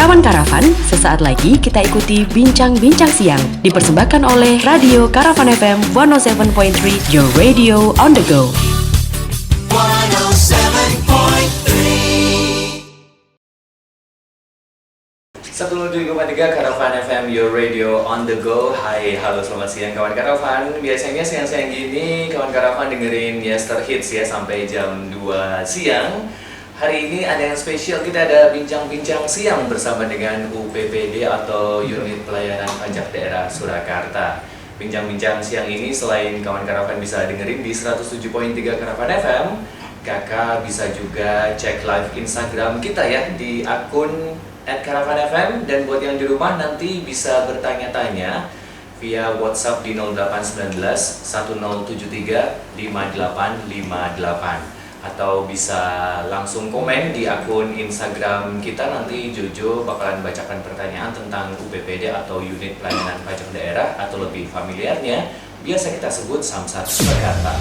Kawan Karavan, sesaat lagi kita ikuti Bincang-Bincang Siang dipersembahkan oleh Radio Karavan FM 107.3, your radio on the go. 107,3 Karavan FM, your radio on the go. Hai, halo, selamat siang kawan Karavan. Biasanya siang-siang gini kawan Karavan dengerin Yester Hits ya sampai jam 2 siang. Hari ini ada yang spesial, kita ada bincang-bincang siang bersama dengan UPPD atau Unit Pelayanan Pajak Daerah Surakarta. Bincang-bincang siang ini selain kawan Karavan bisa dengerin di 107.3 Karavan FM, kakak bisa juga cek live Instagram kita ya di akun @karavanfm, dan buat yang di rumah nanti bisa bertanya-tanya via WhatsApp di 0819 1073 5858 atau bisa langsung komen di akun Instagram kita. Nanti Jojo bakalan bacakan pertanyaan tentang UPPD atau Unit Pelayanan Pajak Daerah atau lebih familiarnya biasa kita sebut Samsat Surakarta.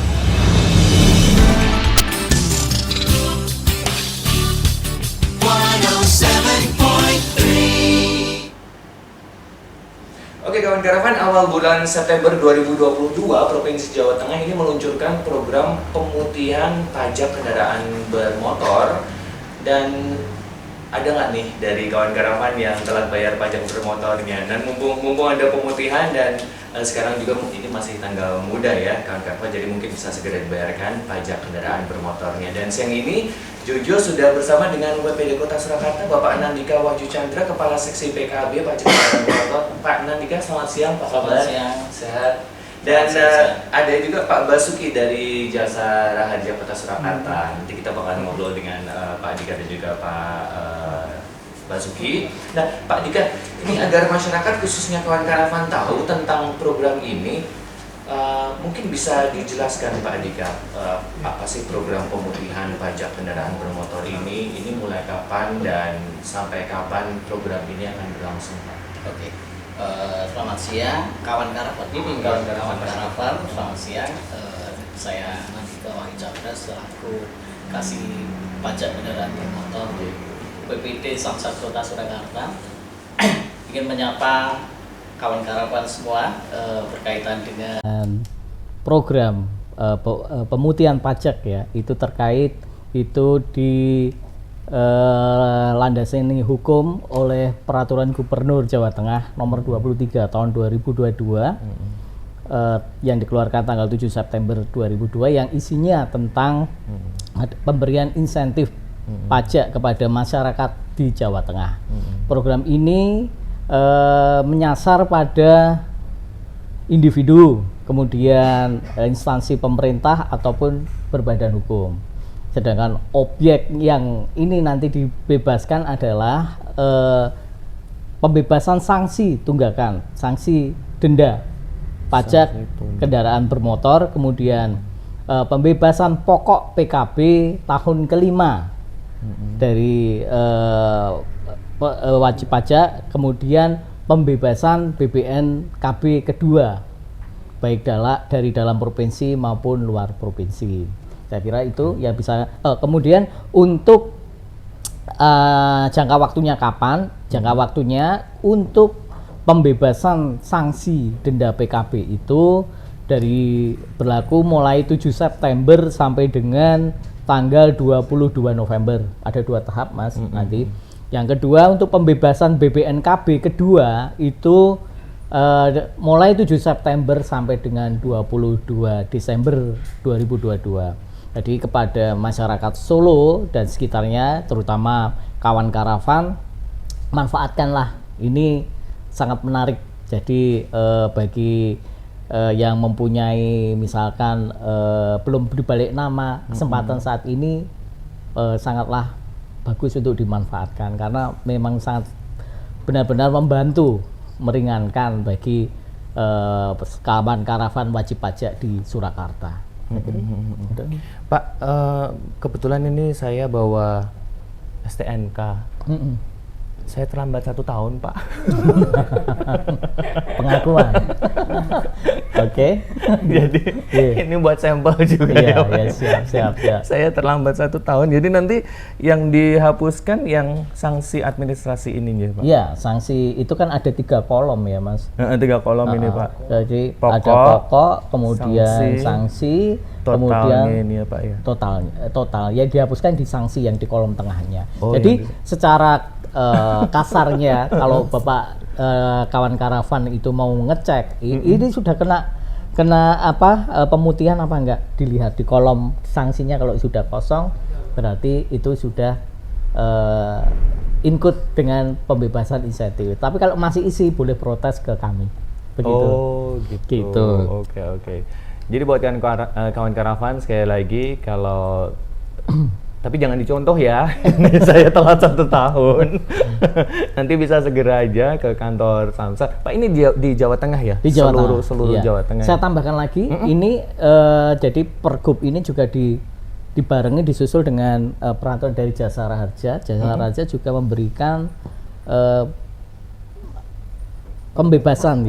Oke kawan Karavan, awal bulan September 2022 Provinsi Jawa Tengah ini meluncurkan program pemutihan pajak kendaraan bermotor. Dan ada nggak nih dari kawan Karavan yang telah bayar pajak bermotornya? Dan mumpung ada pemutihan dan sekarang juga ini masih tanggal muda ya kawan Karavan, jadi mungkin bisa segera dibayarkan pajak kendaraan bermotornya. Dan siang ini Jojo sudah bersama dengan UPPD Kota Surakarta, Bapak Nandika Wahyu Chandra, Kepala Seksi PKB Pajak Kendaraan Bermotor. Pak Nandika, selamat siang. Pak kabar? Selamat siang. Sehat. Dan ada juga Pak Basuki dari Jasa Raharja Kota Surakarta. Nanti kita bakal ngobrol dengan Pak Dika dan juga Pak Basuki. Nah, Pak Dika, ini agar masyarakat khususnya kawan Karavan tahu tentang program ini, mungkin bisa dijelaskan Pak Dika, apa sih program pemutihan pajak kendaraan bermotor ini mulai kapan dan sampai kapan program ini akan berlangsung, Pak? Oke. Selamat siang kawan Karavan. Kawan Karavan, selamat siang. Saya Nandika Wahyu Chandra selaku Kasih Pajak Kendaraan Bermotor UPPD Samsat Kota Surakarta. Ingin menyapa kawan Karavan semua berkaitan dengan program pemutihan pajak ya. Itu terkait itu di landasani hukum oleh Peraturan Gubernur Jawa Tengah nomor 23 tahun 2022 yang dikeluarkan tanggal 7 September 2002 yang isinya tentang pemberian insentif pajak kepada masyarakat di Jawa Tengah. Program ini menyasar pada individu, kemudian instansi pemerintah ataupun berbadan hukum. Sedangkan objek yang ini nanti dibebaskan adalah pembebasan sanksi tunggakan, sanksi denda pajak kendaraan bermotor, kemudian pembebasan pokok PKB tahun kelima dari wajib pajak, kemudian pembebasan BPNKB kedua baik dari dalam provinsi maupun luar provinsi. Saya kira itu ya bisa. Kemudian untuk jangka waktunya kapan? Jangka waktunya untuk pembebasan sanksi denda PKB itu dari berlaku mulai 7 September sampai dengan tanggal 22 November. Ada 2 tahap Mas nanti. Yang kedua untuk pembebasan BPNKB kedua itu mulai 7 September sampai dengan 22 Desember 2022. Jadi kepada masyarakat Solo dan sekitarnya, terutama kawan Karavan, manfaatkanlah, ini sangat menarik. Jadi bagi yang mempunyai misalkan belum dibalik nama, kesempatan saat ini sangatlah bagus untuk dimanfaatkan karena memang sangat benar-benar membantu, meringankan bagi kawan Karavan wajib pajak di Surakarta. Pak, kebetulan ini saya bawa STNK Saya terlambat 1 tahun, Pak. Pengakuan. Oke. Jadi ini buat sampel juga ya, Pak. Siap. Saya terlambat 1 tahun. Jadi nanti yang dihapuskan yang sanksi administrasi ini ya, Pak. Iya, sanksi itu kan ada 3 kolom ya, Mas. 3 kolom ini, Pak. Jadi Pokok, ada pokok, kemudian sanksi, kemudian ini ya, Pak ya. total ya dihapuskan di sanksi yang di kolom tengahnya. Oh, Jadi iya. secara kasarnya kalau Bapak kawan karavan itu mau ngecek ini sudah kena apa pemutihan apa enggak, dilihat di kolom sanksinya. Kalau sudah kosong berarti itu sudah include dengan pembebasan insentif. Tapi kalau masih isi boleh protes ke kami. Begitu. Oh, gitu. Oke. Jadi buat kawan karavan sekali lagi, kalau tapi jangan dicontoh ya. Saya telat 1 tahun. Nanti bisa segera aja ke kantor Samsat. Pak, ini di Jawa Tengah ya? Di Jawa Tengah. Seluruh Iya. Jawa Tengah. Saya tambahkan lagi, ini jadi Pergub ini juga dibarengi disusul dengan peraturan dari Jasara Harja. Jasara Harja juga memberikan pembebasan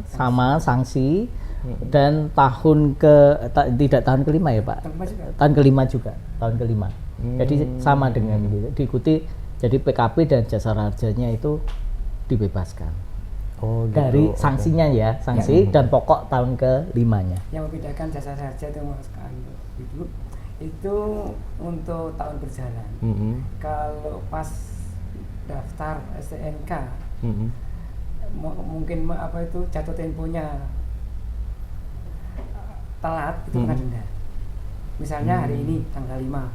sama sanksi. Dan tidak tahun kelima ya Pak, tahun kelima. Jadi sama dengan gitu, diikuti. Jadi PKP dan Jasara Harjanya itu dibebaskan dari sanksinya ya, sanksi dan pokok tahun kelimanya. Yang membedakan Jasara Harja itu Mas Ibu itu untuk tahun berjalan. Kalau pas daftar STNK mungkin jatuh temponya telat, itu kena denda. Misalnya hari ini tanggal 5,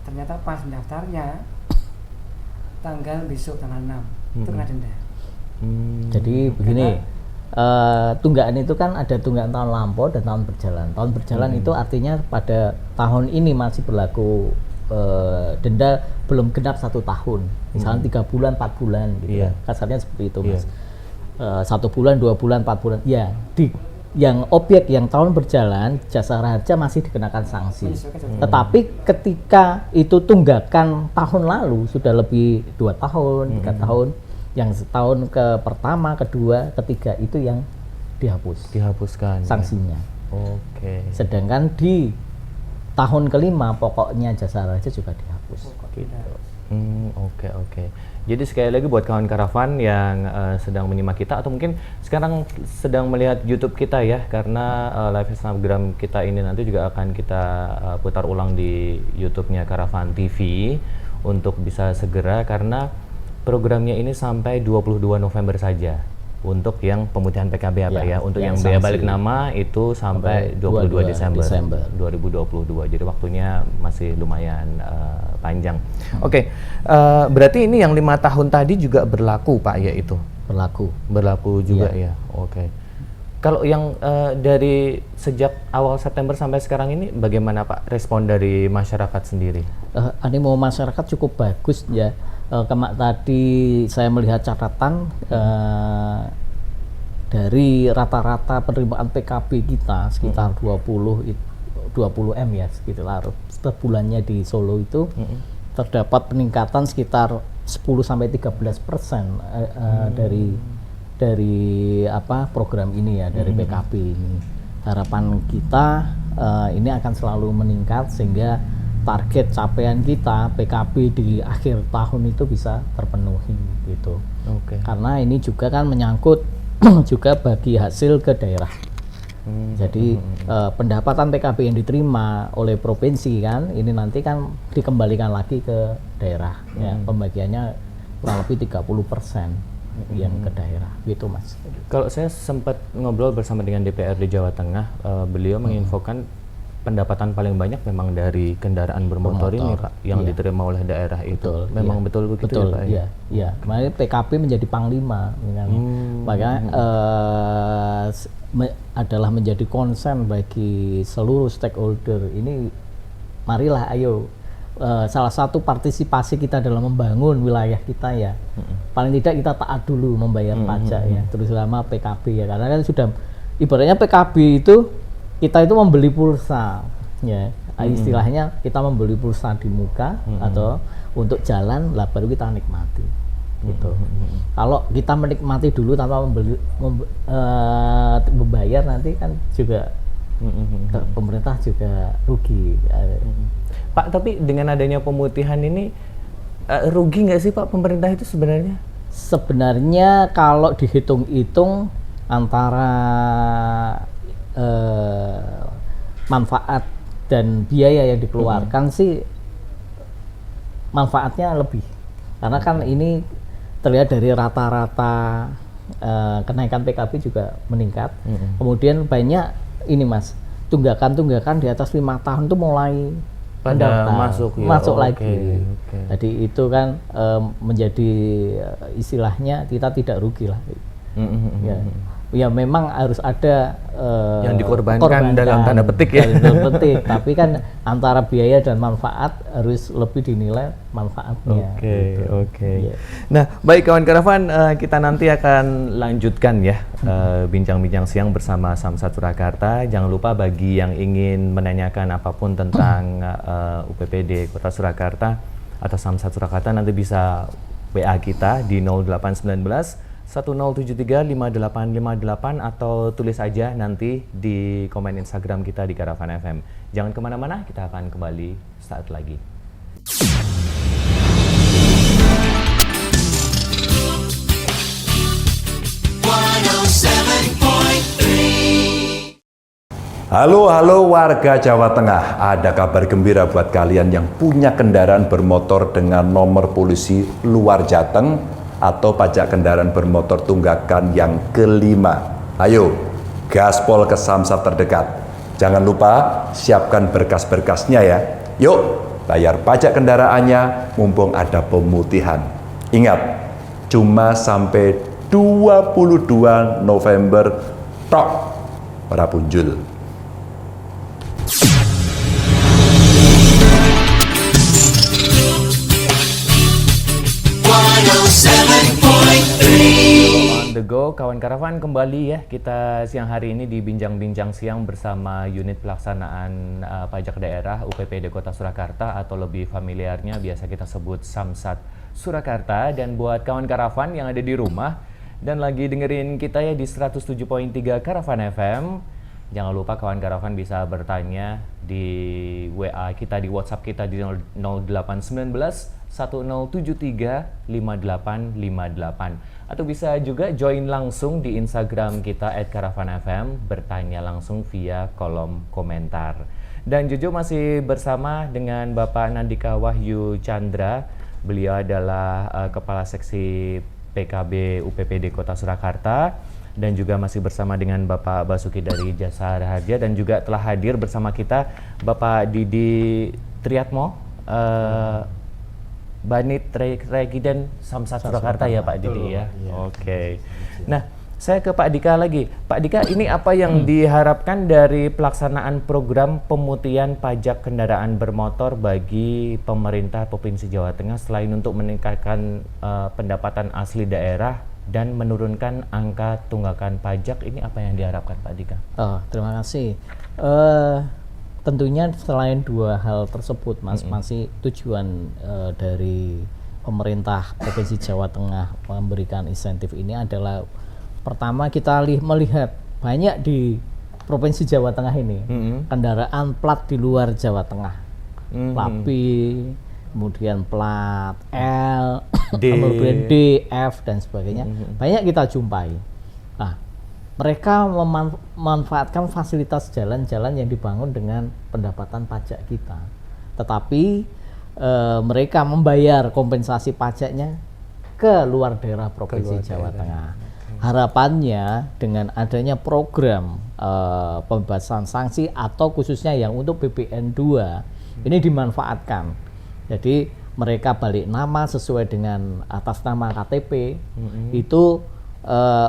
ternyata pas daftarnya tanggal besok tanggal 6, itu kena denda. Jadi begini, tunggakan itu kan ada tunggakan tahun lampau dan tahun berjalan. Tahun berjalan itu artinya pada tahun ini masih berlaku denda belum genap 1 tahun, misalnya 3 bulan, 4 bulan gitu. Kasarnya seperti itu, Mas. 1 bulan, 2 bulan, 4 bulan. Ya, yang objek yang tahun berjalan Jasara Harja masih dikenakan sanksi. Tetapi ketika itu tunggakan tahun lalu sudah lebih 2 tahun, 3 tahun, yang setahun ke pertama, kedua, ketiga itu yang dihapuskan sanksinya. Oke. Sedangkan di tahun kelima pokoknya Jasara Harja juga dihapus. Gitu. Oke. Jadi sekali lagi buat kawan karavan yang sedang menyimak kita atau mungkin sekarang sedang melihat YouTube kita ya, karena live Instagram kita ini nanti juga akan kita putar ulang di YouTube-nya Karavan TV untuk bisa segera, karena programnya ini sampai 22 November saja. Untuk yang pemutihan PKB apa ya, untuk yang bea balik nama itu sampai 22 Desember 2022. Jadi waktunya masih lumayan panjang. Oke, berarti ini yang 5 tahun tadi juga berlaku Pak ya itu? Berlaku juga ya. Oke. Kalau yang dari sejak awal September sampai sekarang ini bagaimana Pak respon dari masyarakat sendiri? Animo masyarakat cukup bagus ya. Tadi saya melihat catatan dari rata-rata penerimaan PKB kita sekitar 20 M ya, sekitar setiap bulannya di Solo itu terdapat peningkatan sekitar 10-13% dari program ini ya, dari PKB ini. Harapan kita ini akan selalu meningkat sehingga target capaian kita PKB di akhir tahun itu bisa terpenuhi gitu. Karena ini juga kan menyangkut juga bagi hasil ke daerah. Jadi pendapatan PKB yang diterima oleh provinsi kan ini nanti kan dikembalikan lagi ke daerah ya, pembagiannya kurang lebih 30% yang ke daerah gitu Mas. Kalau saya sempat ngobrol bersama dengan DPRD Jawa Tengah, beliau menginfokan pendapatan paling banyak memang dari kendaraan bermotor ini Pak, yang diterima oleh daerah itu. Memang betul begitu ya Pak? Iya. Kemarin PKB menjadi panglima, makanya adalah menjadi concern bagi seluruh stakeholder. Ini marilah ayo salah satu partisipasi kita dalam membangun wilayah kita ya. Paling tidak kita taat dulu membayar pajak ya, terutama PKB ya, karena kan sudah ibaratnya PKB itu kita itu membeli pulsa ya, istilahnya kita membeli pulsa di muka atau untuk jalan lah baru kita nikmati. gitu. Kalau kita menikmati dulu tanpa membayar nanti kan juga pemerintah juga rugi. Pak, tapi dengan adanya pemutihan ini rugi nggak sih Pak pemerintah itu sebenarnya? Sebenarnya kalau dihitung-hitung antara manfaat dan biaya yang dikeluarkan sih manfaatnya lebih, karena kan ini terlihat dari rata-rata kenaikan PKB juga meningkat. Kemudian banyak ini Mas, tunggakan di atas 5 tahun itu mulai pada masuk lagi. Jadi itu kan menjadi istilahnya kita tidak rugi lah. Ya memang harus ada yang dikorbankan dalam tanda petik ya. Tapi kan antara biaya dan manfaat harus lebih dinilai manfaatnya. Oke. Nah, baik kawan Karavan, kita nanti akan lanjutkan ya bincang-bincang siang bersama Samsat Surakarta. Jangan lupa bagi yang ingin menanyakan apapun tentang UPPD Kota Surakarta atau Samsat Surakarta nanti bisa WA kita di 0819 1073 5858 atau tulis aja nanti di komen Instagram kita di Karavan FM. Jangan kemana-mana, kita akan kembali saat lagi. Halo warga Jawa Tengah, ada kabar gembira buat kalian yang punya kendaraan bermotor dengan nomor polisi luar Jateng atau pajak kendaraan bermotor tunggakan yang kelima. Ayo, gaspol ke Samsat terdekat. Jangan lupa siapkan berkas-berkasnya ya. Yuk, bayar pajak kendaraannya mumpung ada pemutihan. Ingat, cuma sampai 22 November tok para punjul. On the go, kawan Karavan, kembali ya kita siang hari ini di bincang-bincang siang bersama unit pelaksanaan pajak daerah UPPD Kota Surakarta atau lebih familiarnya biasa kita sebut Samsat Surakarta. Dan buat kawan Karavan yang ada di rumah dan lagi dengerin kita ya di 107.3 Karavan FM, jangan lupa kawan Karavan bisa bertanya di WA kita, di WhatsApp kita di 0819 1073 5858, atau bisa juga join langsung di Instagram kita @karavanfm, bertanya langsung via kolom komentar. Dan Jojo masih bersama dengan Bapak Nandika Wahyu Chandra. Beliau adalah Kepala Seksi PKB UPPD Kota Surakarta, dan juga masih bersama dengan Bapak Basuki dari Jasa Raharja, dan juga telah hadir bersama kita Bapak Didi Triatmo, Banit Regiden Samsat Surakarta ya Pak Didi ya. Oke. Nah, saya ke Pak Dika lagi. Pak Dika, ini apa yang diharapkan dari pelaksanaan program pemutihan pajak kendaraan bermotor bagi pemerintah Provinsi Jawa Tengah selain untuk meningkatkan pendapatan asli daerah dan menurunkan angka tunggakan pajak, ini apa yang diharapkan Pak Dika? Terima kasih. Tentunya selain dua hal tersebut Mas, masih tujuan dari pemerintah Provinsi Jawa Tengah memberikan insentif ini adalah pertama kita melihat banyak di Provinsi Jawa Tengah ini kendaraan plat di luar Jawa Tengah, plat B, kemudian plat L, kemudian D, F dan sebagainya, banyak kita jumpai. Nah, mereka memanfaatkan fasilitas jalan-jalan yang dibangun dengan pendapatan pajak kita, tetapi mereka membayar kompensasi pajaknya ke luar daerah Provinsi Jawa Tengah. Harapannya dengan adanya program pembebasan sanksi atau khususnya yang untuk BPN 2 ini dimanfaatkan. Jadi mereka balik nama sesuai dengan atas nama KTP, itu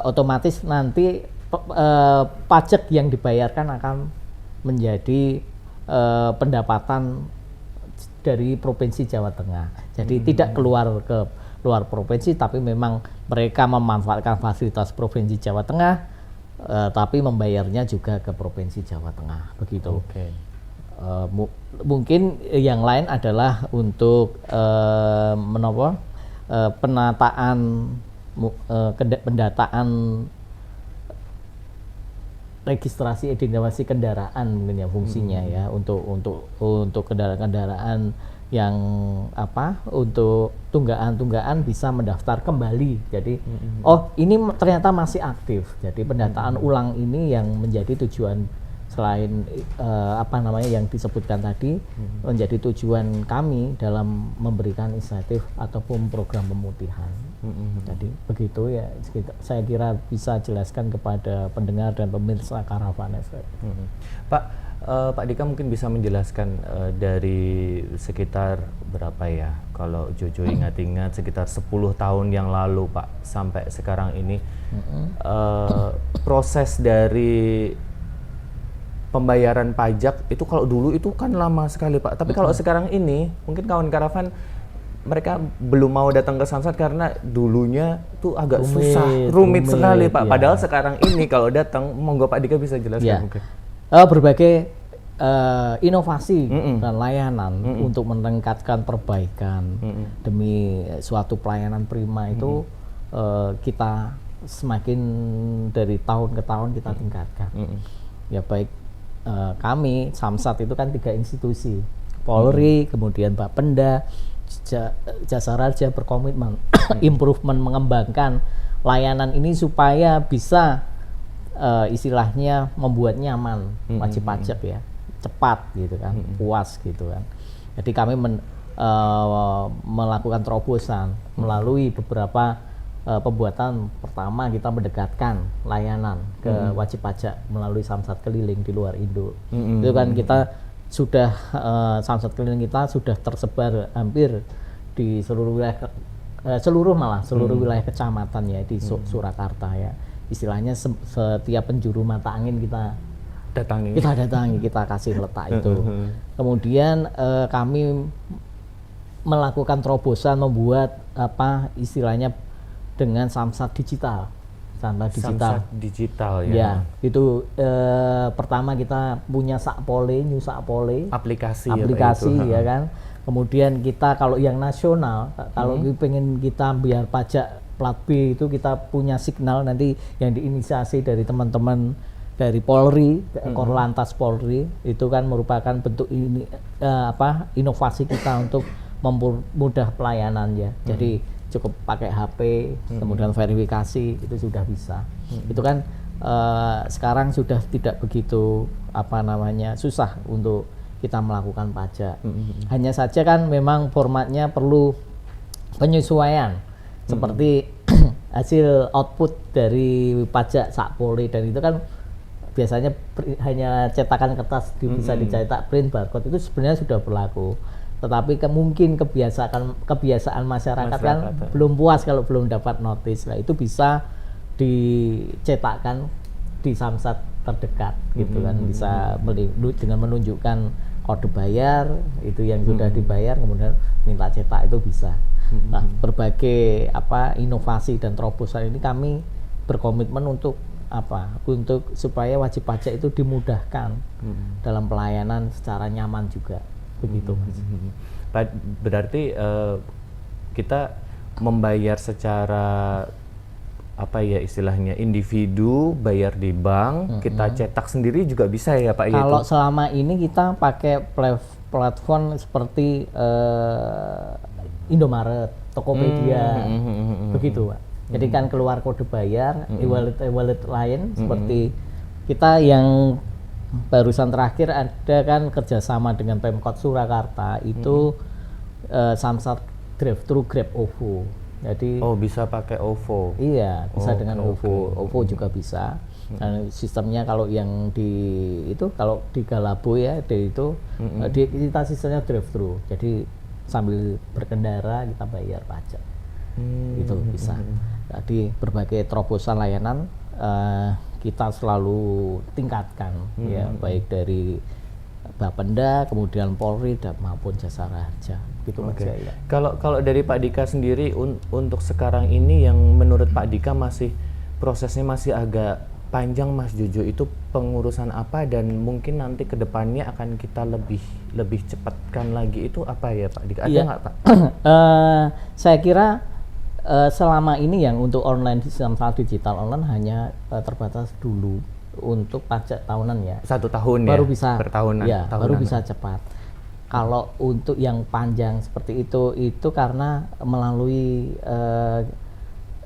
otomatis nanti pajak yang dibayarkan akan menjadi pendapatan dari Provinsi Jawa Tengah. Jadi tidak keluar ke luar provinsi, tapi memang mereka memanfaatkan fasilitas Provinsi Jawa Tengah, tapi membayarnya juga ke Provinsi Jawa Tengah. Begitu. Mungkin yang lain adalah untuk penataan pendataan registrasi identifikasi kendaraan mungkin ya fungsinya ya untuk kendaraan-kendaraan yang untuk tunggaan bisa mendaftar kembali. Jadi ini ternyata masih aktif. Jadi pendataan ulang ini yang menjadi tujuan selain yang disebutkan tadi menjadi tujuan kami dalam memberikan insentif ataupun program pemutihan. Jadi begitu ya, saya kira bisa jelaskan kepada pendengar dan pemirsa Karavan FM. Pak Dika mungkin bisa menjelaskan dari sekitar berapa ya, kalau Jojo ingat-ingat sekitar 10 tahun yang lalu Pak sampai sekarang ini proses dari pembayaran pajak itu kalau dulu itu kan lama sekali Pak, tapi kalau sekarang ini mungkin kawan Karavan mereka belum mau datang ke Samsat karena dulunya tuh agak rumit sekali Pak. Ya. Padahal sekarang ini kalau datang, monggo Pak Dika bisa jelaskan ya. mungkin. Berbagai inovasi dan layanan untuk meningkatkan perbaikan demi suatu pelayanan prima itu kita semakin dari tahun ke tahun kita tingkatkan. Ya baik kami Samsat itu kan 3 institusi, Polri, kemudian Bapenda, Jasa Raja berkomitmen improvement mengembangkan layanan ini supaya bisa istilahnya membuat nyaman wajib pajak ya, cepat gitu kan, puas gitu kan. Jadi kami melakukan terobosan melalui beberapa pembuatan. Pertama kita mendekatkan layanan ke wajib pajak melalui Samsat keliling di luar Indo. Itu kan kita sudah Samsat keliling kita sudah tersebar hampir di seluruh wilayah seluruh wilayah kecamatan ya di Surakarta ya. Istilahnya setiap penjuru mata angin kita datangi, kita kasih letak itu. Kemudian kami melakukan terobosan membuat istilahnya dengan Samsat digital. Samsat digital ya. Ya, itu pertama kita punya New Sakpole aplikasi ya kan. Kemudian kita kalau yang nasional, kalau pengen kita biar pajak plat B itu kita punya signal nanti yang diinisiasi dari teman-teman dari Polri, Korlantas Polri, itu kan merupakan bentuk ini inovasi kita untuk mempermudah pelayanan ya. Jadi cukup pakai HP, kemudian verifikasi itu sudah bisa. Itu kan sekarang sudah tidak begitu susah untuk kita melakukan pajak. Hanya saja kan memang formatnya perlu penyesuaian seperti hasil output dari pajak Sakpole, dan itu kan biasanya hanya cetakan kertas bisa dicetak print barcode, itu sebenarnya sudah berlaku. Tetapi mungkin kebiasaan masyarakat kan belum puas kalau belum dapat notis. Nah, itu bisa dicetakkan di Samsat terdekat gitu kan, bisa dengan menunjukkan kode bayar itu yang sudah dibayar, kemudian minta cetak itu bisa. Nah, berbagai inovasi dan terobosan ini kami berkomitmen untuk supaya wajib pajak itu dimudahkan dalam pelayanan secara nyaman juga. Begitu Mas. Berarti kita membayar secara istilahnya individu, bayar di bank, kita cetak sendiri juga bisa ya Pak? Kalau selama ini kita pakai platform seperti Indomaret, Tokopedia, begitu Pak. Jadi kan keluar kode bayar, e-wallet lain seperti kita yang barusan terakhir ada kan kerjasama dengan Pemkot Surakarta itu Samsat drive-thru Grab OVO. Jadi bisa pakai OVO. Iya, bisa dengan OVO. OVO juga bisa. Dan sistemnya kalau yang kalau di Galabo ya, kita sistemnya drive-thru. Jadi sambil berkendara kita bayar pajak. Itu bisa. Jadi berbagai terobosan layanan kita selalu tingkatkan ya, baik dari Bapenda, kemudian Polri maupun Jasa Raja. Gitu Mas. Ya. Kalau dari Pak Dika sendiri untuk sekarang ini yang menurut Pak Dika prosesnya masih agak panjang Mas Jojo, itu pengurusan apa dan mungkin nanti ke depannya akan kita lebih cepatkan lagi, itu apa ya Pak Dika? Ada nggak Pak? Saya kira selama ini yang untuk online samsat digital online hanya terbatas dulu untuk pajak tahunan ya. 1 tahun Baru ya? bisa Per tahunan, ya, tahunan. baru bisa cepat. Kalau untuk yang panjang seperti itu karena melalui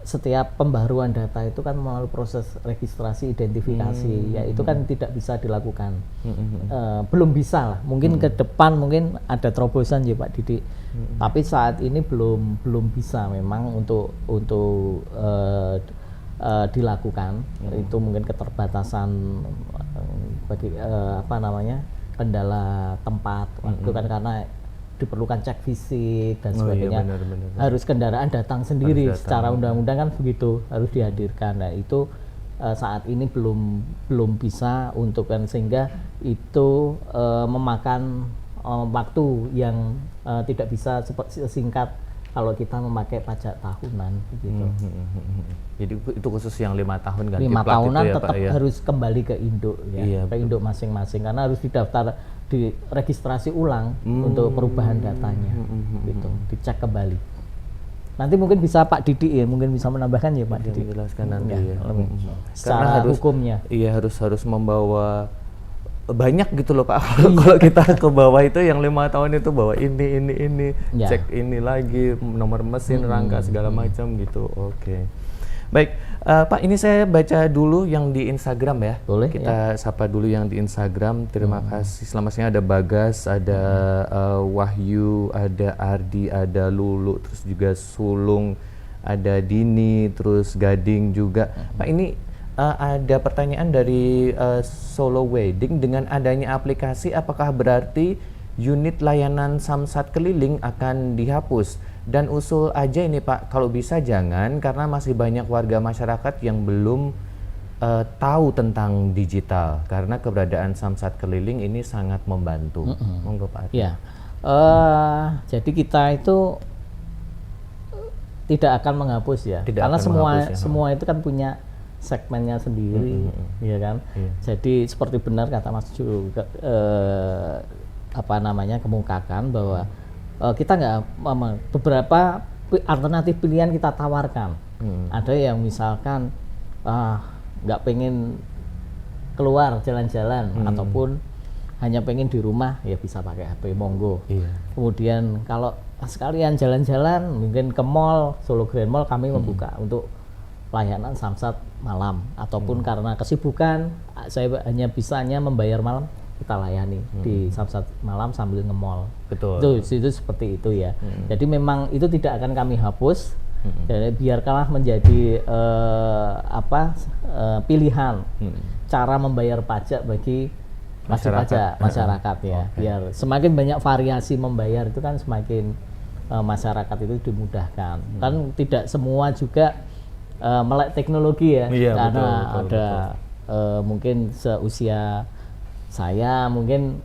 setiap pembaruan data itu kan melalui proses registrasi identifikasi, ya itu kan tidak bisa dilakukan. Belum bisa lah, mungkin ke depan mungkin ada terobosan ya Pak Didi. Tapi saat ini belum bisa memang untuk dilakukan. Itu mungkin keterbatasan bagi kendala tempat waktu kan, karena diperlukan cek fisik dan sebagainya. Benar. Harus kendaraan datang sendiri, Harus datang. secara undang-undang kan begitu, harus dihadirkan. Nah itu saat ini belum bisa untuk kan, sehingga itu memakan waktu yang tidak bisa singkat kalau kita memakai pajak tahunan gitu. Jadi itu khusus yang 5 tahun ganti 5 plat tahunan itu ya, tetap Pak, ya? harus kembali ke induk ya, Iya, ke induk masing-masing, karena harus didaftar, diregistrasi ulang untuk perubahan datanya, gitu, dicek kembali. Nanti mungkin bisa Pak Didi ya, mungkin bisa menambahkan ya Pak Bisa Didi. menjelaskan nanti ya. lebih. Karena Secara hukumnya. Iya, harus membawa banyak gitu loh Pak. Kalau kita ke bawah itu yang 5 tahun itu bawa ini Ya. cek ini lagi, nomor mesin, rangka segala macam gitu. Oke. Baik, Pak, ini saya baca dulu yang di Instagram ya. Boleh, Kita sapa dulu yang di Instagram. Terima kasih. Selamat siang, ada Bagas, ada Wahyu, ada Ardi, ada Lulu, terus juga Sulung, ada Dini, terus Gading juga. Pak, ini ada pertanyaan dari Solo Wedding. Dengan adanya aplikasi, apakah berarti unit layanan samsat keliling akan dihapus? Dan usul aja ini Pak, kalau bisa jangan, karena masih banyak warga masyarakat yang belum tahu tentang digital, karena keberadaan samsat keliling ini sangat membantu. Monggo Pak. Ya, jadi kita itu tidak akan menghapus ya, Tidak karena akan menghapus ya. semua itu kan punya segmennya sendiri, ya kan. Iya. Jadi seperti benar kata Mas juga kemukakan bahwa kita nggak beberapa alternatif pilihan kita tawarkan. Ada yang misalkan nggak pengen keluar jalan-jalan ataupun hanya pengen di rumah, ya bisa pakai HP, monggo. Iya. Kemudian kalau sekalian jalan-jalan mungkin ke mall, Solo Grand Mall kami membuka untuk layanan samsat malam, ataupun karena kesibukan saya hanya membayar malam, kita layani di samsat malam sambil nge-mall. Betul. Itu seperti itu ya. Jadi memang itu tidak akan kami hapus. Jadi biarkanlah menjadi pilihan cara membayar pajak bagi masyarakat ya. Biar semakin banyak variasi membayar itu kan semakin masyarakat itu dimudahkan. Kan tidak semua juga melek teknologi ya. Iya, karena betul, ada mungkin seusia saya mungkin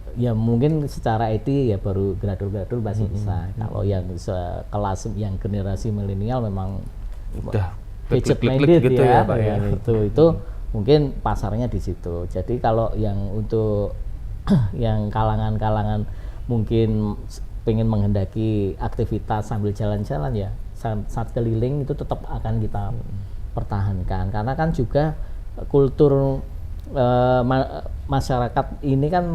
secara IT ya baru gradul masih bisa. Kalau yang sekelas yang generasi milenial memang Udah gadget klik-klik minded gitu ya, Pak ya. itu mungkin pasarnya di situ. Jadi kalau yang untuk yang kalangan mungkin pengen menghendaki aktivitas sambil jalan-jalan ya, saat keliling itu tetap akan kita pertahankan, karena kan juga kultur masyarakat ini kan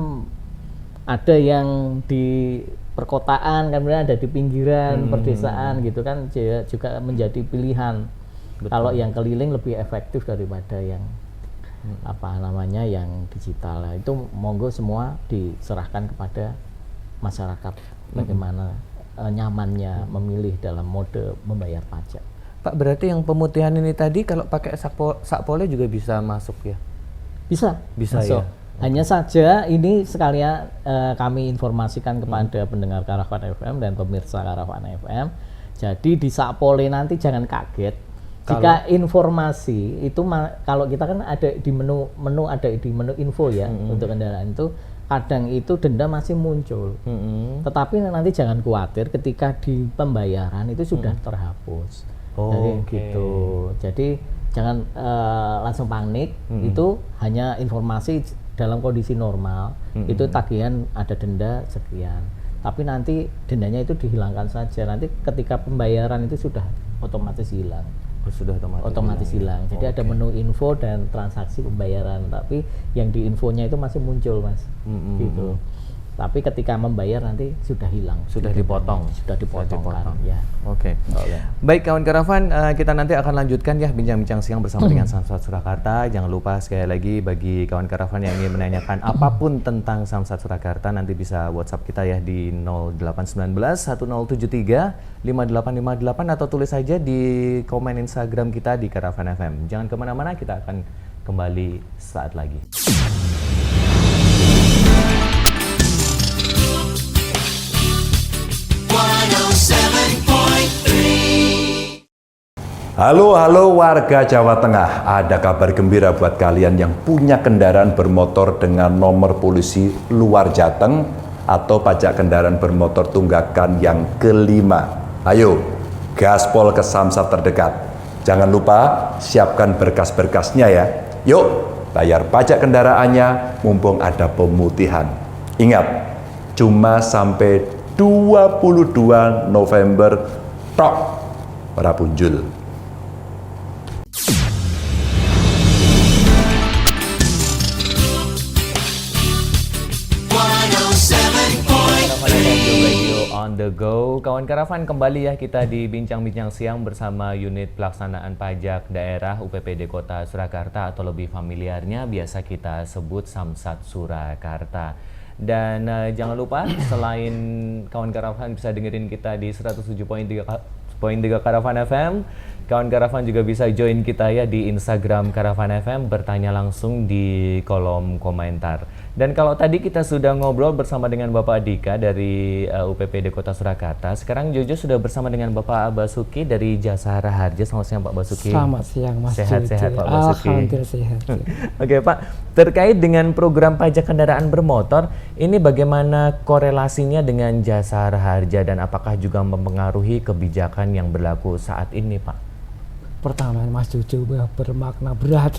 ada yang di perkotaan, kemudian ada di pinggiran perdesaan gitu kan, juga menjadi pilihan. Kalau yang keliling lebih efektif daripada yang yang digital. Nah, itu monggo semua diserahkan kepada masyarakat bagaimana nyamannya memilih dalam mode membayar pajak. Pak, berarti yang pemutihan ini tadi kalau pakai sakpole juga bisa masuk ya? Bisa ya. Hanya saja ini sekalian kami informasikan kepada pendengar Karavan FM dan pemirsa Karavan FM. Jadi di sakpole nanti jangan kaget jika informasi itu kalau kita kan ada di menu ada di menu info ya untuk kendaraan itu, kadang itu denda masih muncul. Tetapi nanti jangan khawatir, ketika di pembayaran itu sudah terhapus. Jadi gitu. Jadi jangan langsung panik. Itu hanya informasi dalam kondisi normal. Itu tagihan ada denda sekian. Tapi nanti dendanya itu dihilangkan saja. Nanti ketika pembayaran itu sudah otomatis hilang. Sudah Otomatis hilang. Jadi ada menu info dan transaksi pembayaran, tapi yang di infonya itu masih muncul, Mas. Gitu. Tapi ketika membayar nanti sudah hilang. Sudah dipotong. Sudah dipotongkan. Ya. Oke. Baik kawan Karavan, kita nanti akan lanjutkan ya bincang-bincang siang bersama dengan Samsat Surakarta. Jangan lupa sekali lagi bagi kawan Karavan yang ingin menanyakan apapun tentang Samsat Surakarta, nanti bisa WhatsApp kita ya di 0819 1073 5858 atau tulis saja di komen Instagram kita di Karavan FM. Jangan kemana-mana, kita akan kembali saat lagi. Halo warga Jawa Tengah, ada kabar gembira buat kalian yang punya kendaraan bermotor dengan nomor polisi luar Jateng atau pajak kendaraan bermotor tunggakan yang kelima. Ayo, gaspol ke Samsat terdekat. Jangan lupa siapkan berkas-berkasnya ya. Yuk, bayar pajak kendaraannya mumpung ada pemutihan. Ingat, cuma sampai 22 November tok para punjul. On the go, kawan Karavan, kembali ya kita di bincang-bincang siang bersama unit pelaksanaan pajak daerah UPPD Kota Surakarta atau lebih familiarnya biasa kita sebut Samsat Surakarta. Dan jangan lupa selain kawan Karavan bisa dengerin kita di 107.3 Karavan FM, kawan Karavan juga bisa join kita ya di Instagram Karavan FM, bertanya langsung di kolom komentar. Dan kalau tadi kita sudah ngobrol bersama dengan Bapak Dika dari UPPD Kota Surakarta, sekarang Jojo sudah bersama dengan Bapak Basuki dari Jasa Raharja. Selamat siang Pak Basuki. Selamat siang Mas. Sehat-sehat Pak Basuki. Alhamdulillah sehat. Oke Pak, terkait dengan program pajak kendaraan bermotor, ini bagaimana korelasinya dengan Jasa Raharja dan apakah juga mempengaruhi kebijakan yang berlaku saat ini Pak? Pertama Mas Jojo bermakna berat.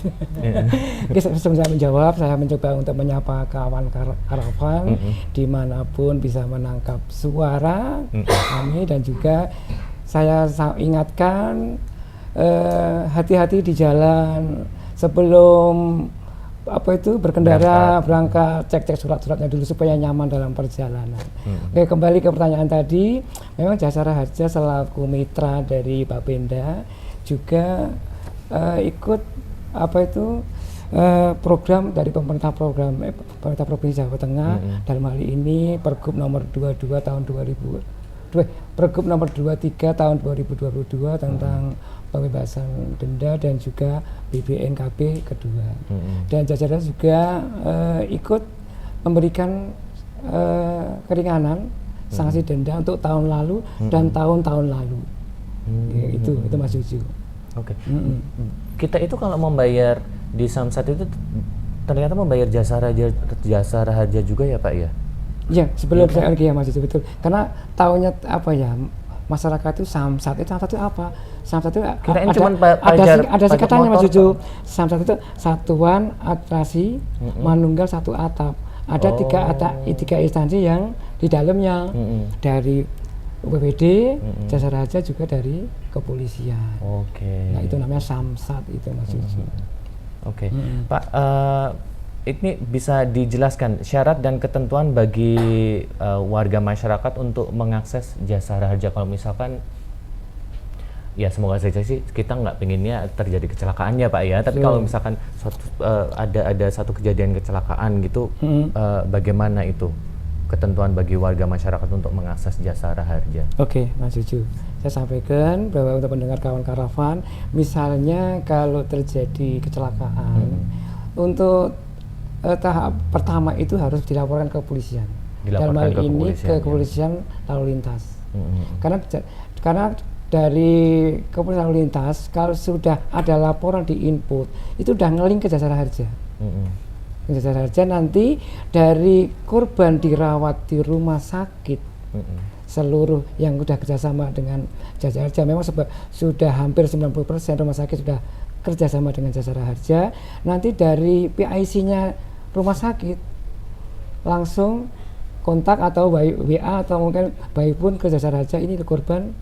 Sebelum saya menjawab, saya mencoba untuk menyapa kawan Karavan dimanapun bisa menangkap suara kami, dan juga saya ingatkan hati-hati di jalan sebelum berkendara, berangkat cek surat-suratnya dulu supaya nyaman dalam perjalanan. Oke, kembali ke pertanyaan tadi, memang Jasa Raharja selaku mitra dari Bapenda juga ikut program dari pemerintah Provinsi Jawa Tengah, dalam hal ini Pergub nomor 23 tahun 2022 tentang pembebasan denda dan juga BPNKB kedua. Dan jajaran juga ikut memberikan keringanan sanksi denda untuk tahun lalu dan tahun-tahun lalu. Itu Mas Juju. Oke. Kita itu kalau membayar di Samsat itu ternyata membayar jasa raharja juga ya Pak ya? Iya, sebelum saya lagi ya Mas Juju, betul. Karena tahunya masyarakat itu Samsat itu apa? Samsat itu ada singkatannya Mas Juju. Samsat itu Satuan Administrasi Manunggal Satu Atap. Ada tiga instansi yang di dalamnya, dari UPPD, Jasa Raharja, juga dari kepolisian. Nah itu namanya Samsat itu Mas Juju. Pak, ini bisa dijelaskan syarat dan ketentuan bagi warga masyarakat untuk mengakses Jasa Raharja. Kalau misalkan ya semoga saja sih kita nggak pengennya terjadi kecelakaan ya Pak ya, tapi kalau misalkan ada satu kejadian kecelakaan gitu, bagaimana itu ketentuan bagi warga masyarakat untuk mengakses Jasa Raharja? Oke, Mas Juju, saya sampaikan bahwa untuk pendengar kawan Karavan, misalnya kalau terjadi kecelakaan, untuk tahap pertama itu harus dilaporkan ke kepolisian. Dalam hal ini ke kepolisian lalu lintas. Karena dari kepolisian lalu lintas, kalau sudah ada laporan di input, itu udah ngeling ke Jasa Raharja. Jasa Raharja nanti dari korban dirawat di rumah sakit, seluruh yang sudah kerjasama dengan Jasa Raharja, memang sudah hampir 90% rumah sakit sudah kerjasama dengan Jasa Raharja. Nanti dari PIC-nya rumah sakit langsung kontak atau WA atau mungkin by phone ke Jasa Raharja, ini korban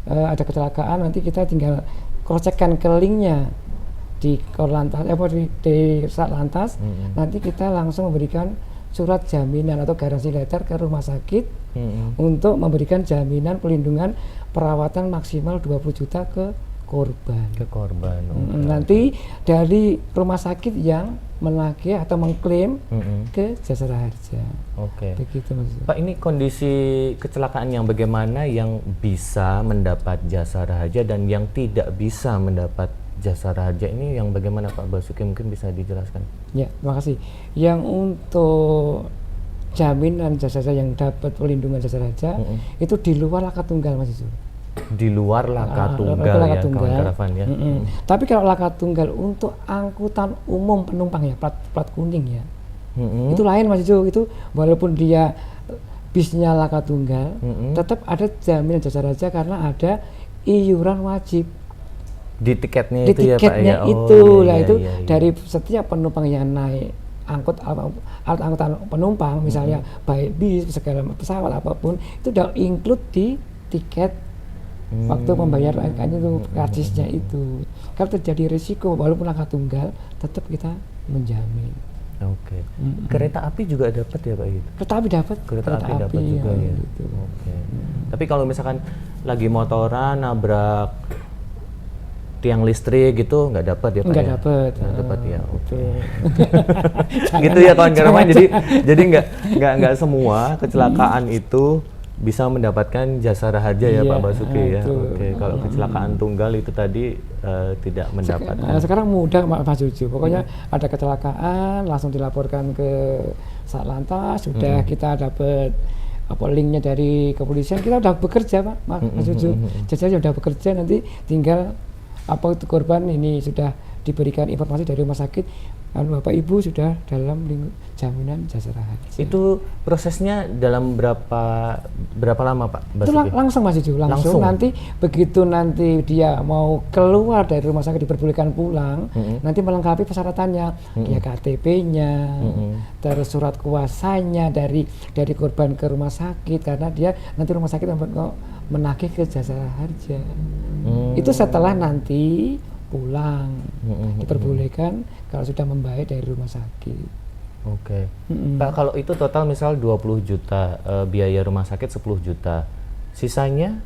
ada kecelakaan, nanti kita tinggal cross-check-kan ke linknya di Korlantas, di Satlantas, nanti kita langsung memberikan surat jaminan atau garansi letter ke rumah sakit untuk memberikan jaminan pelindungan perawatan maksimal 20 juta ke korban. Nanti dari rumah sakit yang menagih atau mengklaim ke Jasara Harja. Begitu maksudnya. Pak, ini kondisi kecelakaan yang bagaimana yang bisa mendapat Jasara Harja dan yang tidak bisa mendapat Jasara Harja ini yang bagaimana Pak Basuki, mungkin bisa dijelaskan? Ya, terima kasih. Yang untuk jaminan Jasara yang dapat pelindungan Jasara Harja itu di luar laka tunggal Mas Isu. Di luar laka tunggal ya, kawan karavan ya. Tapi kalau laka tunggal untuk angkutan umum penumpang ya, plat kuning ya, itu lain Mas Isu. Itu walaupun dia bisnya laka tunggal, tetap ada jaminan Jasara Harja karena ada iuran wajib. Di tiketnya Di itu tiketnya ya Pak ya? itu, iya. dari setiap penumpang yang naik alat angkutan penumpang, misalnya baik bis, segala pesawat apapun, itu udah include di tiket waktu pembayaran itu karcisnya itu. Kalau terjadi risiko walaupun laka tunggal, tetap kita menjamin. Kereta api juga dapat ya Pak itu? Kereta api dapat. Kereta api dapat juga ya. Gitu. Tapi kalau misalkan lagi motoran nabrak tiang listrik gitu nggak dapat ya Pak? Nggak dapat. Nggak dapat ya. Gitu ya kawan karavan. Jadi nggak semua kecelakaan itu bisa mendapatkan Jasara Harja ya Pak Basuki ya. Kalau kecelakaan tunggal itu tadi tidak mendapatkan. Sekarang mudah Mas Juju. Pokoknya ada kecelakaan langsung dilaporkan ke Satlantas, sudah kita dapat linknya dari kepolisian, kita udah bekerja Pak Mas Juju. Jadi sudah bekerja, nanti tinggal itu korban ini sudah diberikan informasi dari rumah sakit, Bapak Ibu sudah dalam jaminan Jasara Harja. Itu prosesnya dalam berapa lama Pak Basuki? Itu langsung Mas Juju, langsung. Nanti begitu nanti dia mau keluar dari rumah sakit diperbolehkan pulang, nanti melengkapi persyaratannya, ya KTP-nya, terus surat kuasanya dari korban ke rumah sakit, karena dia nanti rumah sakit menagih ke Jasara Harja. Itu setelah nanti pulang diperbolehkan kalau sudah membaik dari rumah sakit. Pak, kalau itu total misal 20 juta biaya rumah sakit 10 juta, sisanya?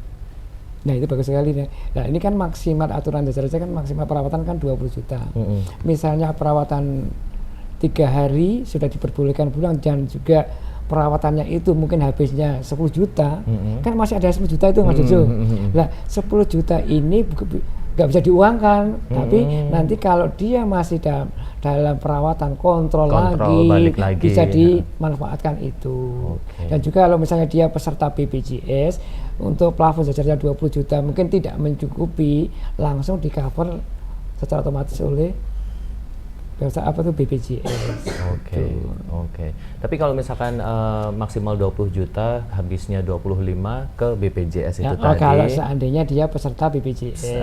Nah itu bagus sekali nih. Nah ini kan maksimal aturan Jasara Harja kan maksimal perawatan kan 20 juta. Misalnya perawatan 3 hari sudah diperbolehkan pulang, dan juga perawatannya itu mungkin habisnya 10 juta, kan masih ada 10 juta itu Mas Jojo. Nah 10 juta ini nggak bisa diuangkan, tapi nanti kalau dia masih dalam perawatan kontrol lagi bisa dimanfaatkan itu. Dan juga kalau misalnya dia peserta BPJS, untuk plafon Jasara 20 juta mungkin tidak mencukupi, langsung di cover secara otomatis oleh BPJS. Tapi kalau misalkan maksimal 20 juta, habisnya 25 ke BPJS itu tadi. Kalau seandainya dia peserta BPJS.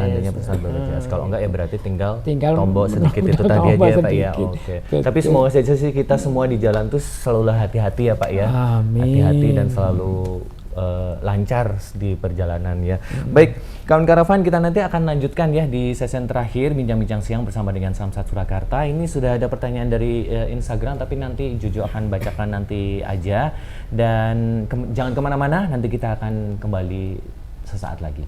Kalau enggak ya berarti tinggal tombol sedikit itu tadi aja ya Pak ya. Tapi semoga saja sih kita semua di jalan tuh selalu hati-hati ya Pak ya. Hati-hati dan selalu lancar di perjalanan ya. Baik, kawan karavan, kita nanti akan lanjutkan ya di sesi terakhir bincang-bincang siang bersama dengan Samsat Surakarta. Ini sudah ada pertanyaan dari Instagram, tapi nanti Jojo akan bacakan nanti aja. Dan jangan kemana-mana, nanti kita akan kembali sesaat lagi.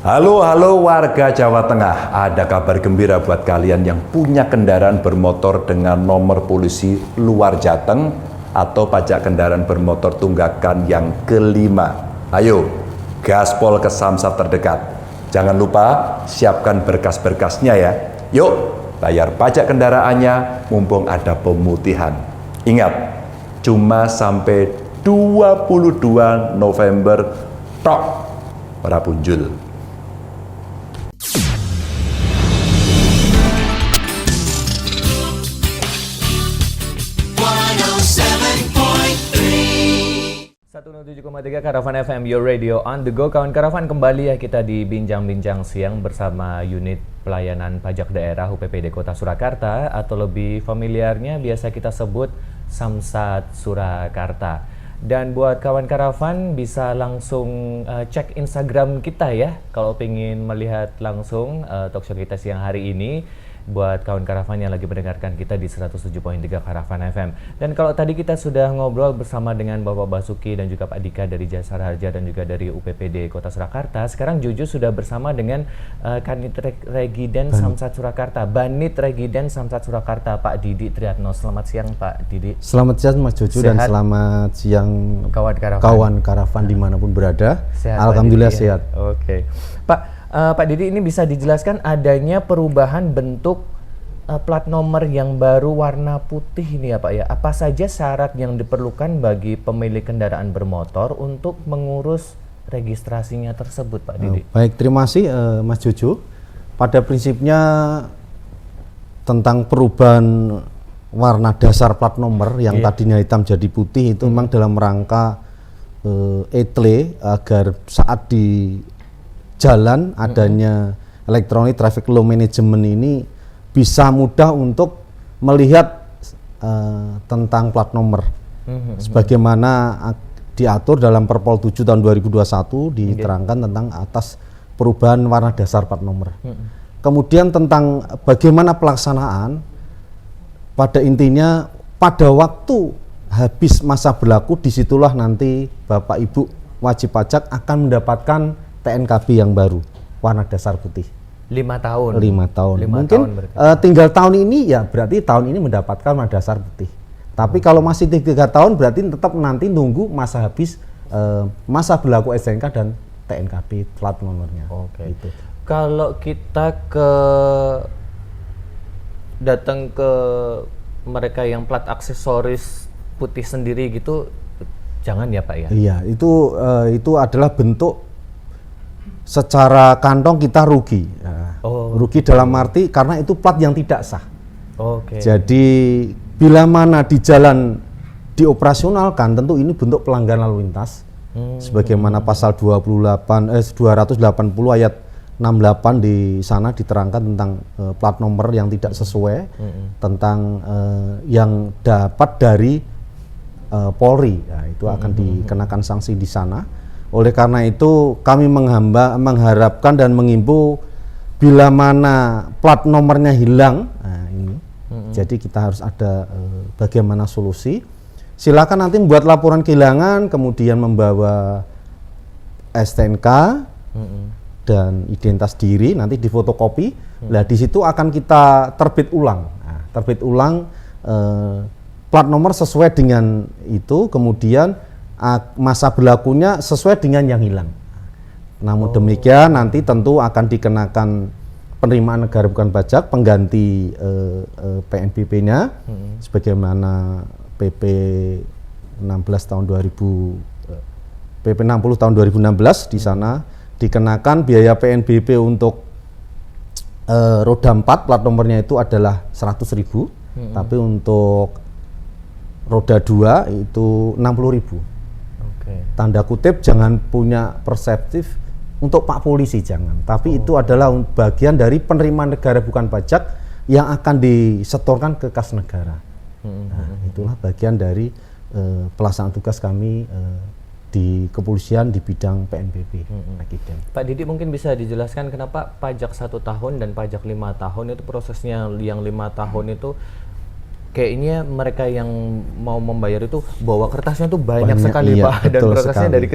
Halo warga Jawa Tengah, ada kabar gembira buat kalian yang punya kendaraan bermotor dengan nomor polisi luar Jateng atau pajak kendaraan bermotor tunggakan yang kelima. Ayo, gaspol ke Samsat terdekat. Jangan lupa siapkan berkas-berkasnya ya. Yuk, bayar pajak kendaraannya mumpung ada pemutihan. Ingat, cuma sampai 22 November tok para punjul. 107,3 Karavan FM, your radio on the go. Kawan Karavan, kembali ya kita di Bincang-Bincang Siang bersama unit pelayanan pajak daerah UPPD Kota Surakarta, atau lebih familiarnya biasa kita sebut Samsat Surakarta. Dan buat kawan Karavan bisa langsung cek Instagram kita ya kalau pengen melihat langsung talkshow kita siang hari ini. Buat kawan Karavan yang lagi mendengarkan kita di 107.3 Karavan FM. Dan kalau tadi kita sudah ngobrol bersama dengan Bapak Basuki dan juga Pak Dika dari Jasara Harja dan juga dari UPPD Kota Surakarta, sekarang Juju sudah bersama dengan Kanit Regiden Samsat Surakarta, Banit Regiden Samsat Surakarta, Pak Didi Triatno. Selamat siang Pak Didi. Selamat siang Mas Juju dan selamat siang kawan Karavan dimanapun berada. Sehat, Alhamdulillah Pak Didi, sehat. Ya? Oke. Pak Didi, ini bisa dijelaskan adanya perubahan bentuk plat nomor yang baru warna putih ini ya Pak ya. Apa saja syarat yang diperlukan bagi pemilik kendaraan bermotor untuk mengurus registrasinya tersebut Pak Didi? Baik, terima kasih Mas Juju. Pada prinsipnya tentang perubahan warna dasar plat nomor yang tadinya hitam jadi putih itu memang dalam rangka etle agar saat di jalan adanya electronic traffic law management ini bisa mudah untuk melihat tentang plat nomor sebagaimana diatur dalam Perpol 7 tahun 2021 diterangkan tentang atas perubahan warna dasar plat nomor. Kemudian tentang bagaimana pelaksanaan, pada intinya pada waktu habis masa berlaku disitulah nanti Bapak Ibu wajib pajak akan mendapatkan TNKB yang baru warna dasar putih. 5 tahun. 5 tahun. 5 Mungkin tahun tinggal tahun ini ya berarti tahun ini mendapatkan warna dasar putih. Tapi kalau masih 3 tahun berarti tetap nanti nunggu masa habis masa berlaku STNK dan TNKB plat nomornya. Oke. Gitu. Kalau kita datang ke mereka yang plat aksesoris putih sendiri gitu, jangan ya Pak ya? Iya, itu adalah bentuk secara kantong kita rugi. Rugi dalam arti karena itu plat yang tidak sah. Jadi bila mana di jalan dioperasionalkan tentu ini bentuk pelanggaran lalu lintas. Sebagaimana pasal 280 ayat 68 di sana diterangkan tentang plat nomor yang tidak sesuai, tentang yang dapat dari Polri. Nah, itu akan dikenakan sanksi di sana. Oleh karena itu kami mengharapkan dan mengimbau bila mana plat nomornya hilang, nah ini, jadi kita harus ada bagaimana solusi. Silakan nanti membuat laporan kehilangan, kemudian membawa STNK dan identitas diri, nanti difotokopi. Nah di situ akan kita terbit ulang, plat nomor sesuai dengan itu, kemudian masa berlakunya sesuai dengan yang hilang. Namun demikian nanti tentu akan dikenakan penerimaan negara bukan pajak pengganti PNBP-nya sebagaimana PP 60 tahun 2016 di sana dikenakan biaya PNBP untuk roda 4 plat nomornya itu adalah 100.000, tapi untuk roda 2 itu 60.000. Tanda kutip jangan punya perseptif untuk Pak Polisi, jangan. Tapi itu adalah bagian dari penerimaan negara bukan pajak yang akan disetorkan ke kas negara. Nah, itulah bagian dari pelaksanaan tugas kami di kepolisian di bidang PNBP. Pak Didi, mungkin bisa dijelaskan kenapa pajak 1 tahun dan pajak 5 tahun itu prosesnya yang 5 tahun itu kayaknya mereka yang mau membayar itu bawa kertasnya tuh banyak sekali iya, Pak, dan prosesnya sekali. dari